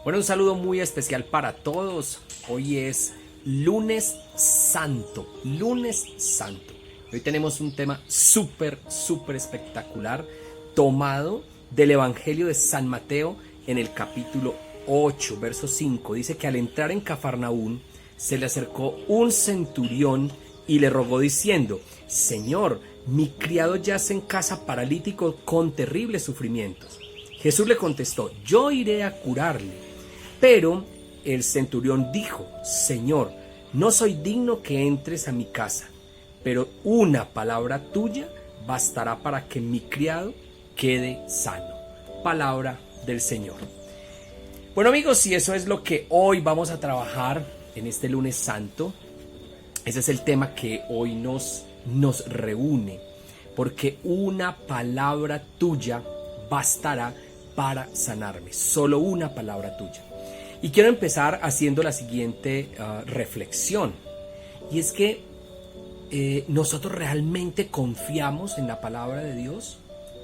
Bueno, un saludo muy especial para todos. Hoy es lunes santo, lunes santo. Hoy tenemos un tema súper espectacular tomado del Evangelio de San Mateo en el capítulo 8, verso 5. Dice que al entrar en Cafarnaún se le acercó un centurión y le rogó diciendo: Señor, mi criado yace en casa paralítico con terribles sufrimientos. Jesús le contestó: yo iré a curarle. Pero el centurión dijo: Señor, no soy digno que entres a mi casa, pero una palabra tuya bastará para que mi criado quede sano. Palabra del Señor. Bueno, amigos, y eso es lo que hoy vamos a trabajar en este lunes santo. Ese es el tema que hoy nos reúne, porque una palabra tuya bastará para sanarme. Solo una palabra tuya. Y quiero empezar haciendo la siguiente reflexión. Y es que nosotros realmente confiamos en la palabra de Dios.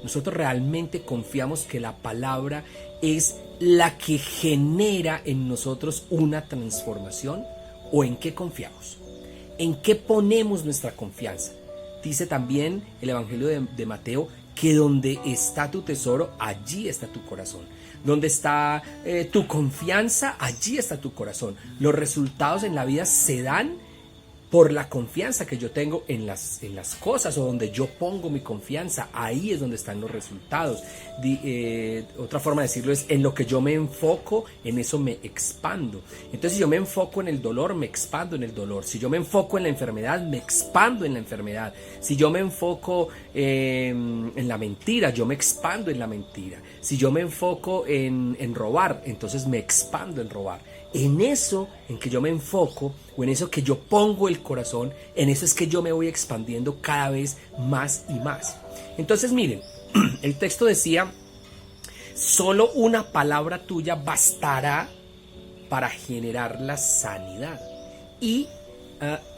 Nosotros realmente confiamos que la palabra es la que genera en nosotros una transformación. ¿O en qué confiamos? ¿En qué ponemos nuestra confianza? Dice también el Evangelio de Mateo que donde está tu tesoro, allí está tu corazón. Donde está tu confianza, allí está tu corazón. Los resultados en la vida se dan por la confianza que yo tengo en las cosas, o donde yo pongo mi confianza, ahí es donde están los resultados. Otra forma de decirlo es: en lo que yo me enfoco, en eso me expando. Entonces, si yo me enfoco en el dolor, me expando en el dolor. Si yo me enfoco en la enfermedad, me expando en la enfermedad. Si yo me enfoco en la mentira, yo me expando en la mentira. Si yo me enfoco en robar, entonces me expando en robar. En eso en que yo me enfoco, o en eso que yo pongo el corazón, en eso es que yo me voy expandiendo cada vez más y más. Entonces, miren, el texto decía: solo una palabra tuya bastará para generar la sanidad. Y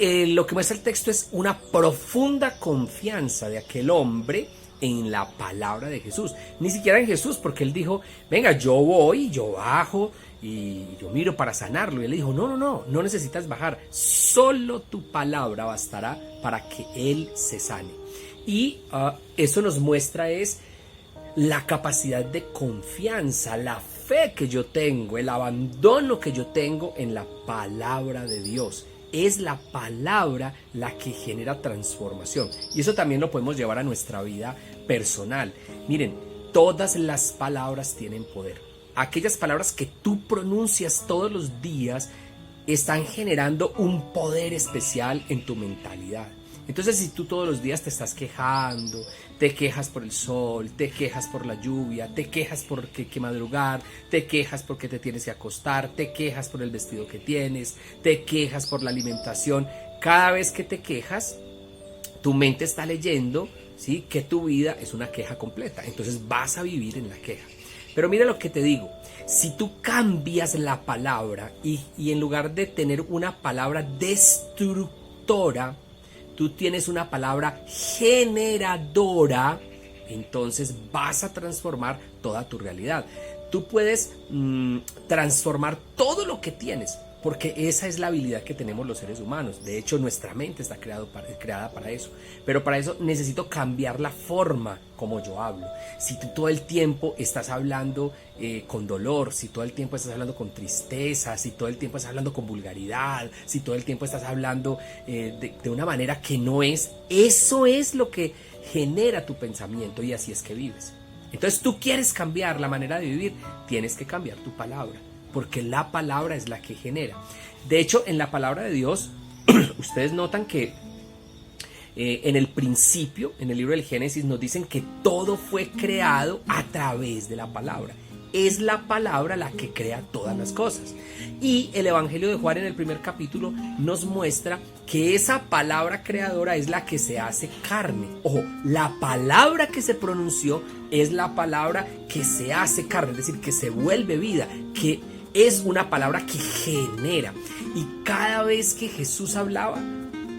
lo que muestra el texto es una profunda confianza de aquel hombre en la palabra de Jesús. Ni siquiera en Jesús, porque él dijo: venga, yo voy, yo bajo y yo miro para sanarlo. Y él le dijo: no necesitas bajar, solo tu palabra bastará para que él se sane. Y eso nos muestra es la capacidad de confianza, la fe que yo tengo, el abandono que yo tengo en la palabra de Dios. Es la palabra la que genera transformación. Y eso también lo podemos llevar a nuestra vida personal. Miren, todas las palabras tienen poder. Aquellas palabras que tú pronuncias todos los días están generando un poder especial en tu mentalidad. Entonces, si tú todos los días te estás quejando, te quejas por el sol, te quejas por la lluvia, te quejas porque hay que madrugar, te quejas porque te tienes que acostar, te quejas por el vestido que tienes, te quejas por la alimentación, cada vez que te quejas, tu mente está leyendo, ¿sí?, que tu vida es una queja completa. Entonces vas a vivir en la queja. Pero mira lo que te digo: si tú cambias la palabra y en lugar de tener una palabra destructora, tú tienes una palabra generadora, entonces vas a transformar toda tu realidad. Tú puedes transformar todo lo que tienes, porque esa es la habilidad que tenemos los seres humanos. De hecho, nuestra mente está creada para eso. Pero para eso necesito cambiar la forma como yo hablo. Si tú todo el tiempo estás hablando con dolor, si todo el tiempo estás hablando con tristeza, si todo el tiempo estás hablando con vulgaridad, si todo el tiempo estás hablando de una manera que no es, eso es lo que genera tu pensamiento, y así es que vives. Entonces, tú quieres cambiar la manera de vivir, tienes que cambiar tu palabra, porque la palabra es la que genera. De hecho, en la palabra de Dios, ustedes notan que en el principio, en el libro del Génesis, nos dicen que todo fue creado a través de la palabra. Es la palabra la que crea todas las cosas. Y el Evangelio de Juan, en el primer capítulo, nos muestra que esa palabra creadora es la que se hace carne. Ojo, la palabra que se pronunció es la palabra que se hace carne, es decir, que se vuelve vida, que es una palabra que genera. Y cada vez que Jesús hablaba,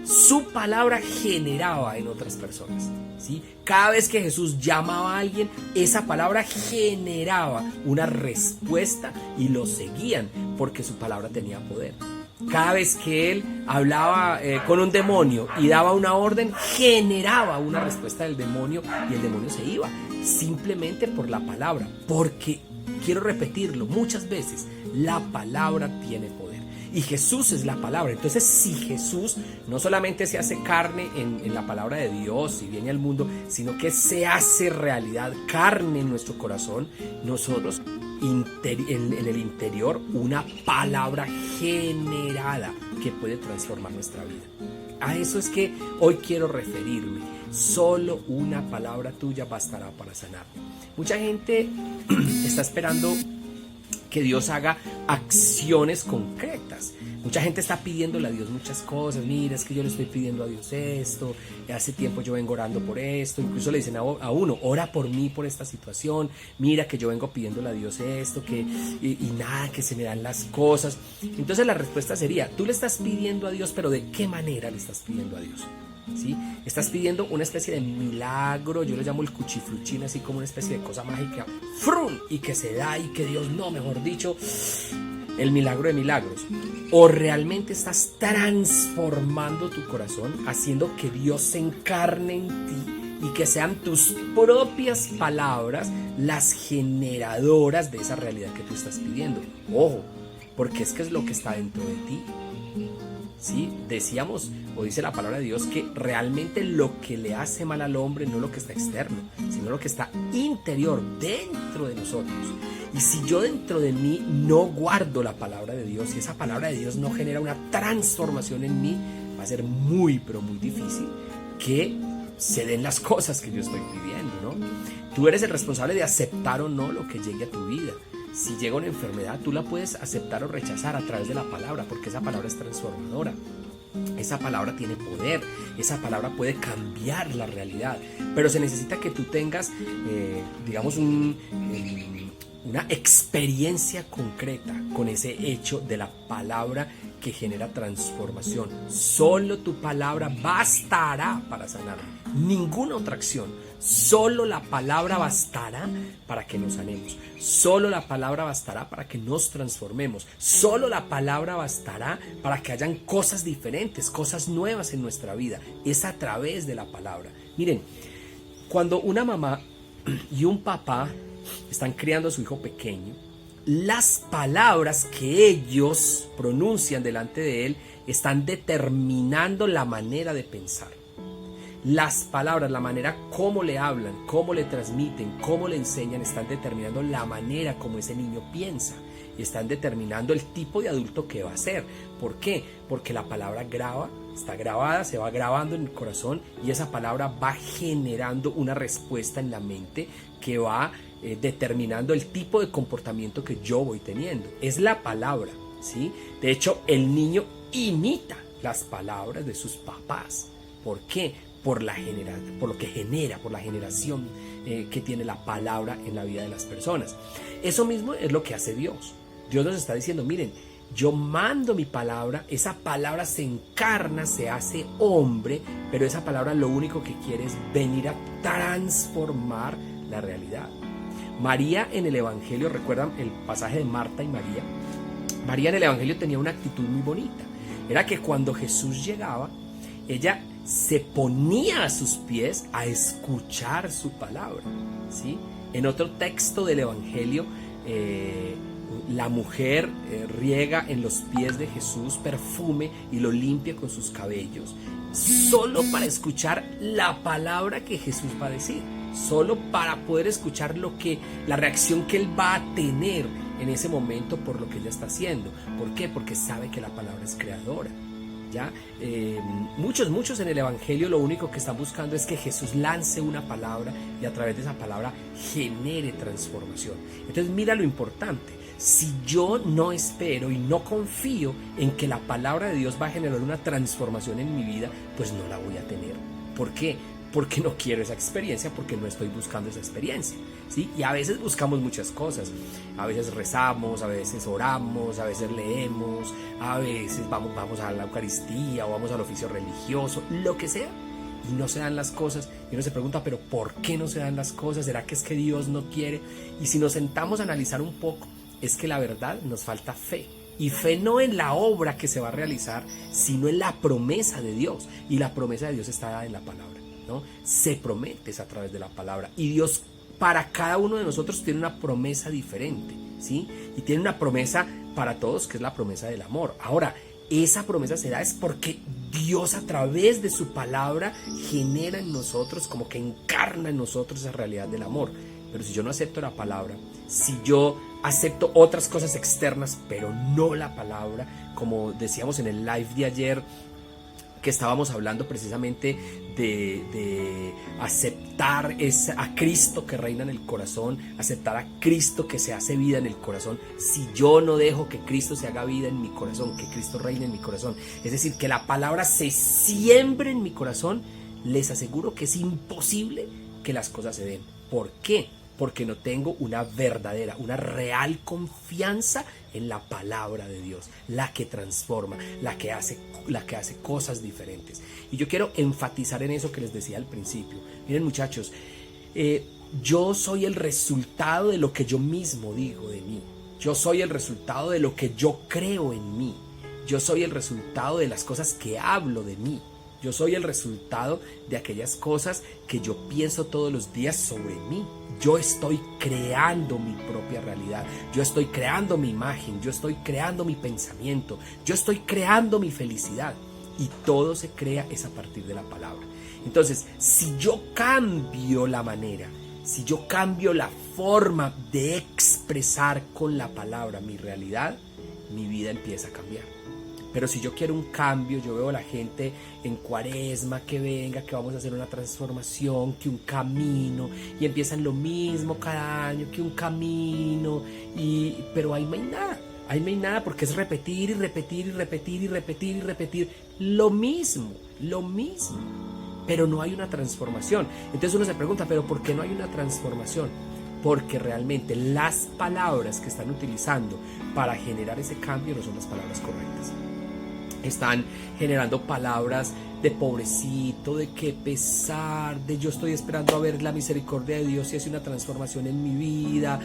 su palabra generaba en otras personas, ¿sí? Cada vez que Jesús llamaba a alguien, esa palabra generaba una respuesta y lo seguían porque su palabra tenía poder. Cada vez que él hablaba con un demonio y daba una orden, generaba una respuesta del demonio y el demonio se iba, simplemente por la palabra. Porque, quiero repetirlo muchas veces, la palabra tiene poder. Y Jesús es la palabra. Entonces, si Jesús no solamente se hace carne en la palabra de Dios y viene al mundo, sino que se hace realidad, carne en nuestro corazón, nosotros en el interior una palabra generada que puede transformar nuestra vida. A eso es que hoy quiero referirme. Solo una palabra tuya bastará para sanar. Mucha gente está esperando que Dios haga acciones concretas. Mucha gente está pidiéndole a Dios muchas cosas. Mira, es que yo le estoy pidiendo a Dios esto, hace tiempo yo vengo orando por esto. Incluso le dicen a uno, ora por mí por esta situación. Mira que yo vengo pidiéndole a Dios esto, y nada, que se me dan las cosas. Entonces la respuesta sería, tú le estás pidiendo a Dios, pero ¿de qué manera le estás pidiendo a Dios? ¿Sí? Estás pidiendo una especie de milagro, yo le llamo el cuchifluchín, así como una especie de cosa mágica, ¡frum! Y que se da y que Dios, no, mejor dicho, el milagro de milagros. O realmente estás transformando tu corazón, haciendo que Dios se encarne en ti y que sean tus propias palabras las generadoras de esa realidad que tú estás pidiendo. Ojo, porque es que es lo que está dentro de ti. ¿Sí? Decíamos, o dice la palabra de Dios, que realmente lo que le hace mal al hombre no es lo que está externo, sino lo que está interior, dentro de nosotros. Y si yo dentro de mí no guardo la palabra de Dios, y esa palabra de Dios no genera una transformación en mí, va a ser muy, pero muy difícil que se den las cosas que yo estoy pidiendo, ¿no? Tú eres el responsable de aceptar o no lo que llegue a tu vida. Si llega una enfermedad, tú la puedes aceptar o rechazar a través de la palabra, porque esa palabra es transformadora. Esa palabra tiene poder, esa palabra puede cambiar la realidad, pero se necesita que tú tengas, digamos, una experiencia concreta con ese hecho de la palabra que genera transformación. Solo tu palabra bastará para sanar, ninguna otra acción. Solo la palabra bastará para que nos sanemos. Solo la palabra bastará para que nos transformemos. Solo la palabra bastará para que hayan cosas diferentes, cosas nuevas en nuestra vida. Es a través de la palabra. Miren, cuando una mamá y un papá están criando a su hijo pequeño, las palabras que ellos pronuncian delante de él están determinando la manera de pensar. Las palabras, la manera como le hablan, cómo le transmiten, cómo le enseñan, están determinando la manera como ese niño piensa y están determinando el tipo de adulto que va a ser. ¿Por qué? Porque la palabra está grabada, se va grabando en el corazón y esa palabra va generando una respuesta en la mente que va determinando el tipo de comportamiento que yo voy teniendo. Es la palabra, ¿sí? De hecho, el niño imita las palabras de sus papás. ¿Por qué? Por lo que genera, por la generación que tiene la palabra en la vida de las personas. Eso mismo es lo que hace Dios. Dios nos está diciendo, miren, yo mando mi palabra, esa palabra se encarna, se hace hombre, pero esa palabra lo único que quiere es venir a transformar la realidad. María en el Evangelio, ¿recuerdan el pasaje de Marta y María? María en el Evangelio tenía una actitud muy bonita. Era que cuando Jesús llegaba, ella se ponía a sus pies a escuchar su palabra, ¿sí? En otro texto del Evangelio, la mujer riega en los pies de Jesús perfume y lo limpia con sus cabellos, solo para escuchar la palabra que Jesús va a decir, solo para poder escuchar la reacción que él va a tener en ese momento por lo que ella está haciendo. ¿Por qué? Porque sabe que la palabra es creadora. ¿Ya? Muchos en el Evangelio lo único que están buscando es que Jesús lance una palabra y a través de esa palabra genere transformación. Entonces mira lo importante, si yo no espero y no confío en que la palabra de Dios va a generar una transformación en mi vida, pues no la voy a tener. ¿Por qué? porque no quiero esa experiencia, porque no estoy buscando esa experiencia, ¿sí? Y a veces buscamos muchas cosas, a veces rezamos, a veces oramos, a veces leemos, a veces vamos a la Eucaristía o vamos al oficio religioso, lo que sea, y no se dan las cosas, y uno se pregunta, pero ¿por qué no se dan las cosas? ¿Será que es que Dios no quiere? Y si nos sentamos a analizar un poco, es que la verdad nos falta fe. Y fe no en la obra que se va a realizar, sino en la promesa de Dios. Y la promesa de Dios está en la palabra, ¿no? Se promete a través de la palabra. Y Dios para cada uno de nosotros tiene una promesa diferente, ¿sí? Y tiene una promesa para todos, que es la promesa del amor. Ahora, esa promesa se da es porque Dios a través de su palabra genera en nosotros, como que encarna en nosotros esa realidad del amor. Pero si yo no acepto la palabra, si yo acepto otras cosas externas, pero no la palabra, como decíamos en el live de ayer, que estábamos hablando precisamente de aceptar a Cristo que reina en el corazón, aceptar a Cristo que se hace vida en el corazón. Si yo no dejo que Cristo se haga vida en mi corazón, que Cristo reine en mi corazón, es decir, que la palabra se siembre en mi corazón, les aseguro que es imposible que las cosas se den. ¿Por qué? Porque no tengo una verdadera, una real confianza en la palabra de Dios, la que transforma, la que hace cosas diferentes. Y yo quiero enfatizar en eso que les decía al principio. Miren, muchachos, yo soy el resultado de lo que yo mismo digo de mí. Yo soy el resultado de lo que yo creo en mí. Yo soy el resultado de las cosas que hablo de mí. Yo soy el resultado de aquellas cosas que yo pienso todos los días sobre mí. Yo estoy creando mi propia realidad. Yo estoy creando mi imagen. Yo estoy creando mi pensamiento. Yo estoy creando mi felicidad. Y todo se crea es a partir de la palabra. Entonces, si yo cambio la manera, si yo cambio la forma de expresar con la palabra mi realidad, mi vida empieza a cambiar. Pero si yo quiero un cambio, yo veo a la gente en Cuaresma, que venga, que vamos a hacer una transformación, que un camino, y empiezan lo mismo cada año, que un camino, pero ahí no hay nada, porque es repetir y repetir y repetir y repetir y repetir lo mismo, pero no hay una transformación. Entonces uno se pregunta, ¿pero por qué no hay una transformación? Porque realmente las palabras que están utilizando para generar ese cambio no son las palabras correctas. Están generando palabras de pobrecito, de qué pesar, de yo estoy esperando a ver la misericordia de Dios y hace una transformación en mi vida,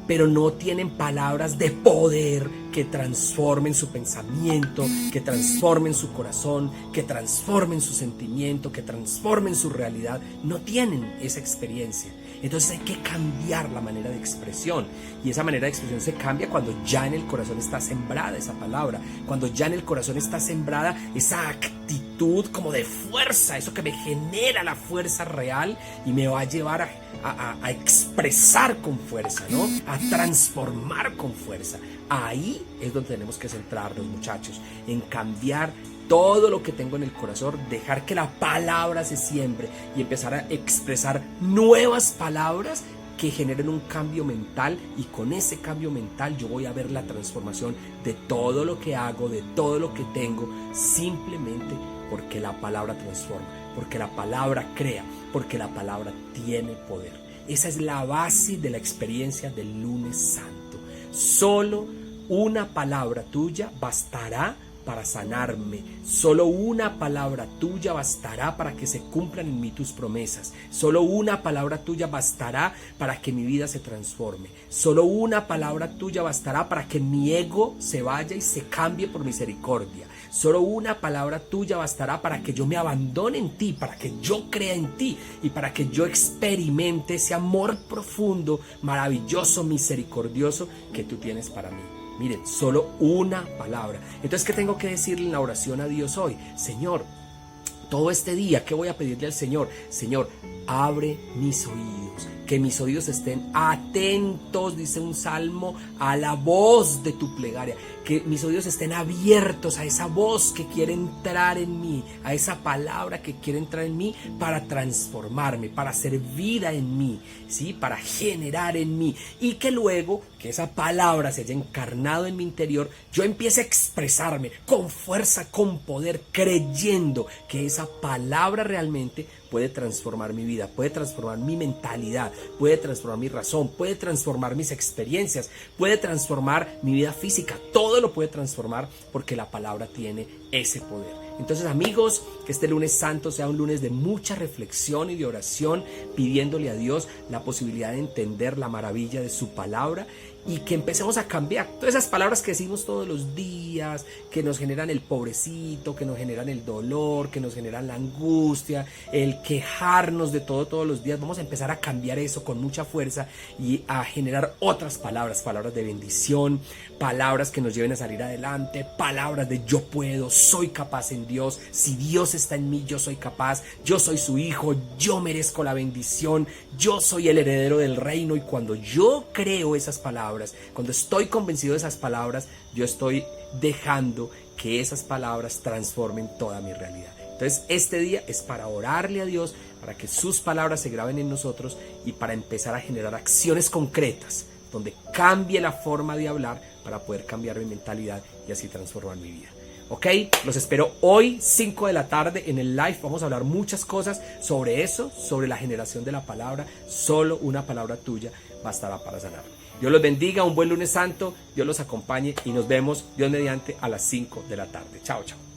pero no tienen palabras de poder que transformen su pensamiento, que transformen su corazón, que transformen su sentimiento, que transformen su realidad. No tienen esa experiencia. Entonces hay que cambiar la manera de expresión, y esa manera de expresión se cambia cuando ya en el corazón está sembrada esa palabra, cuando ya en el corazón está sembrada esa actitud como de fuerza, eso que me genera la fuerza real y me va a llevar a expresar con fuerza, ¿no? A transformar con fuerza. Ahí es donde tenemos que centrarnos, muchachos, en cambiar todo lo que tengo en el corazón, dejar que la palabra se siembre y empezar a expresar nuevas palabras que generen un cambio mental, y con ese cambio mental yo voy a ver la transformación de todo lo que hago, de todo lo que tengo, simplemente porque la palabra transforma, porque la palabra crea, porque la palabra tiene poder. Esa es la base de la experiencia del lunes santo. Solo una palabra tuya bastará para sanarme. Solo una palabra tuya bastará para que se cumplan en mí tus promesas. Solo una palabra tuya bastará para que mi vida se transforme. Solo una palabra tuya bastará para que mi ego se vaya y se cambie por misericordia. Solo una palabra tuya bastará para que yo me abandone en ti, para que yo crea en ti y para que yo experimente ese amor profundo, maravilloso, misericordioso que tú tienes para mí. Miren, solo una palabra. Entonces, ¿qué tengo que decirle en la oración a Dios hoy? Señor, todo este día, ¿qué voy a pedirle al Señor? Señor, abre mis oídos, que mis oídos estén atentos, dice un salmo, a la voz de tu plegaria, que mis oídos estén abiertos a esa voz que quiere entrar en mí, a esa palabra que quiere entrar en mí para transformarme, para hacer vida en mí, ¿sí? Para generar en mí, y que luego que esa palabra se haya encarnado en mi interior, yo empiece a expresarme con fuerza, con poder, creyendo que esa palabra realmente puede transformar mi vida, puede transformar mi mentalidad, puede transformar mi razón, puede transformar mis experiencias, puede transformar mi vida física. Todo lo puede transformar porque la palabra tiene ese poder. Entonces, amigos, que este lunes santo sea un lunes de mucha reflexión y de oración, pidiéndole a Dios la posibilidad de entender la maravilla de su palabra y que empecemos a cambiar todas esas palabras que decimos todos los días, que nos generan el pobrecito, que nos generan el dolor, que nos generan la angustia, el quejarnos de todo todos los días. Vamos a empezar a cambiar eso con mucha fuerza y a generar otras palabras, palabras de bendición, palabras que nos lleven a salir adelante, palabras de yo puedo, soy capaz en Dios, si Dios está en mí, yo soy capaz, yo soy su hijo, yo merezco la bendición, yo soy el heredero del reino. Y cuando yo creo esas palabras, cuando estoy convencido de esas palabras, yo estoy dejando que esas palabras transformen toda mi realidad. Entonces este día es para orarle a Dios, para que sus palabras se graben en nosotros y para empezar a generar acciones concretas donde cambie la forma de hablar para poder cambiar mi mentalidad y así transformar mi vida. Ok, los espero hoy 5 de la tarde en el live. Vamos a hablar muchas cosas sobre eso, sobre la generación de la palabra. Solo una palabra tuya bastará para sanar. Dios los bendiga, un buen lunes santo, Dios los acompañe y nos vemos, Dios mediante, a las 5 de la tarde. Chao, chao.